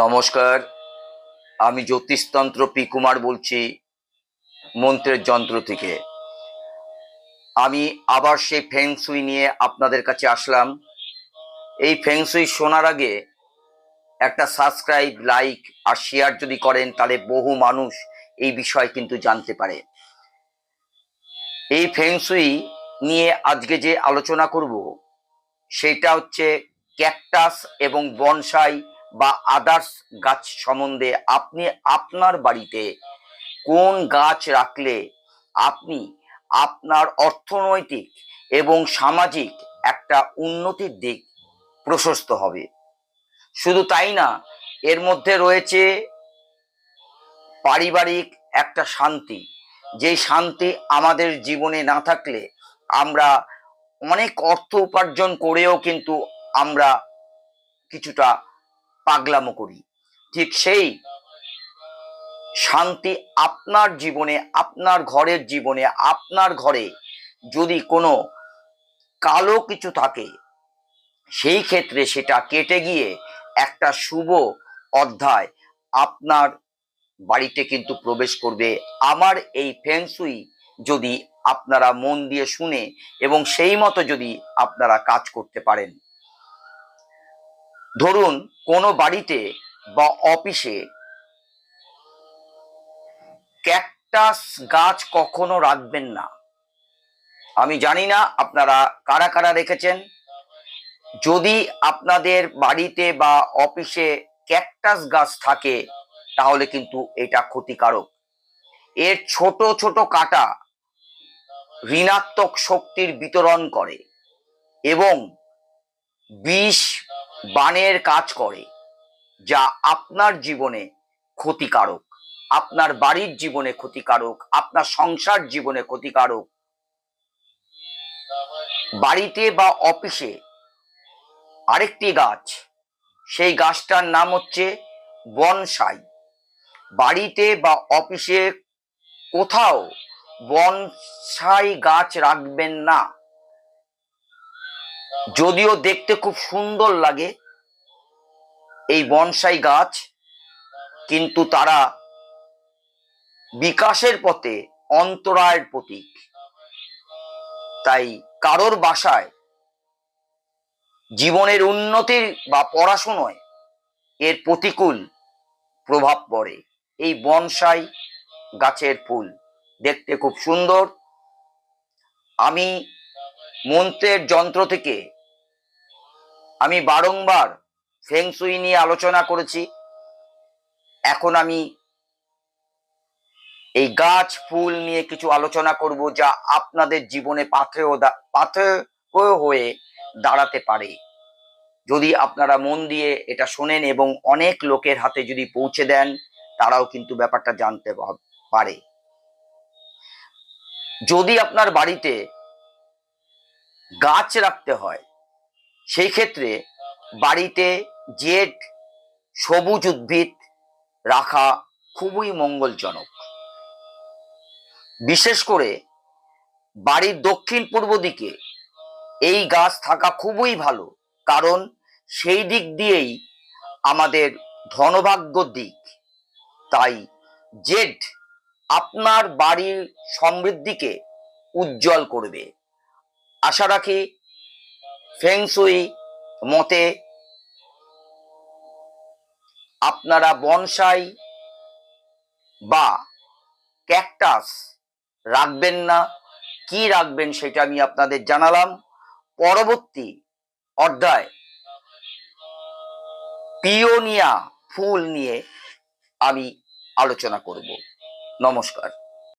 নমস্কার, আমি জ্যোতিষতন্ত্র পি কুমার বলছি, মন্ত্রের যন্ত্র থেকে। আমি আবার সেই ফেংশুই নিয়ে আপনাদের কাছে আসলাম। এই ফেংশুই শোনার আগে একটা সাবস্ক্রাইব, লাইক আর শেয়ার যদি করেন, তাহলে বহু মানুষ এই বিষয় কিন্তু জানতে পারে। এই ফেংশুই নিয়ে আজকে যে আলোচনা করব সেটা হচ্ছে ক্যাকটাস এবং বনসাই বা আদার্স গাছ সম্বন্ধে। আপনি আপনার বাড়িতে কোন গাছ রাখলে আপনি আপনার অর্থনৈতিক এবং সামাজিক একটা উন্নতির দিক প্রশস্ত হবে। শুধু তাই না, এর মধ্যে রয়েছে পারিবারিক একটা শান্তি, যেই শান্তি আমাদের জীবনে না থাকলে আমরা অনেক অর্থ উপার্জন করেও কিন্তু আমরা কিছুটা পাগলামো করি। ঠিক সেই শান্তি আপনার জীবনে, আপনার ঘরের জীবনে, আপনার ঘরে যদি কোনো কালো কিছু থাকে, সেই ক্ষেত্রে সেটা কেটে গিয়ে একটা শুভ অধ্যায় আপনার বাড়িতে কিন্তু প্রবেশ করবে। আমার এই ফেংশুই যদি আপনারা মন দিয়ে শুনে এবং সেই মতো যদি আপনারা কাজ করতে পারেন। ধরুন, কোনো বাড়িতে বা অফিসে ক্যাকটাস গাছ কখনো রাখবেন না। আমি জানি না আপনারা কারা কারা রেখেছেন। যদি আপনাদের বাড়িতে বা অফিসে ক্যাকটাস গাছ থাকে, তাহলে কিন্তু এটা ক্ষতিকারক। এর ছোট ছোট কাঁটা ঋণাত্মক শক্তির বিতরণ করে এবং বিষ বাণের কাজ করে, যা আপনার জীবনে ক্ষতিকারক, আপনার বাড়ির জীবনে ক্ষতিকারক, আপনার সংসার জীবনে ক্ষতিকারক। বাড়িতে বা অফিসে আরেকটি গাছ, সেই গাছটার নাম হচ্ছে বনসাই। বাড়িতে বা অফিসে কোথাও বনসাই গাছ রাখবেন না। যদিও দেখতে খুব সুন্দর লাগে এই বনসাই গাছ, কিন্তু তারা বিকাশের পথে অন্তরায়ের প্রতীক। তাই কারোর বাসায় জীবনের উন্নতির বা পড়াশোনায় এর প্রতিকূল প্রভাব পড়ে। এই বনসাই গাছের ফুল দেখতে খুব সুন্দর। আমি মন্ত্রের যন্ত্র থেকে আমি বারংবার ফেংশুই নিয়ে আলোচনা করেছি। এখন আমি এই গাছ ফুল নিয়ে কিছু আলোচনা করব, যা আপনাদের জীবনে পাথেয় হয়ে দাঁড়াতে পারে, যদি আপনারা মন দিয়ে এটা শোনেন এবং অনেক লোকের হাতে যদি পৌঁছে দেন, তারাও কিন্তু ব্যাপারটা জানতে পারে। যদি আপনার বাড়িতে গাছ রাখতে হয়, সেই ক্ষেত্রে বাড়িতে জেড সবুজ উদ্ভিদ রাখা খুবই মঙ্গলজনক। বিশেষ করে বাড়ির দক্ষিণ পূর্ব দিকে এই গাছ থাকা খুবই ভালো, কারণ সেই দিক দিয়েই আমাদের ধনভাগ্য দিক। তাই জেড আপনার বাড়ির সমৃদ্ধিকে উজ্জ্বল করবে। আশা রাখি ফেংশুই মতে আপনারা বনসাই বা ক্যাকটাস রাখবেন না। কি রাখবেন সেটা আমি আপনাদের জানালাম। পরবর্তী অধ্যায় পিওনিয়া ফুল নিয়ে আমি আলোচনা করব। নমস্কার।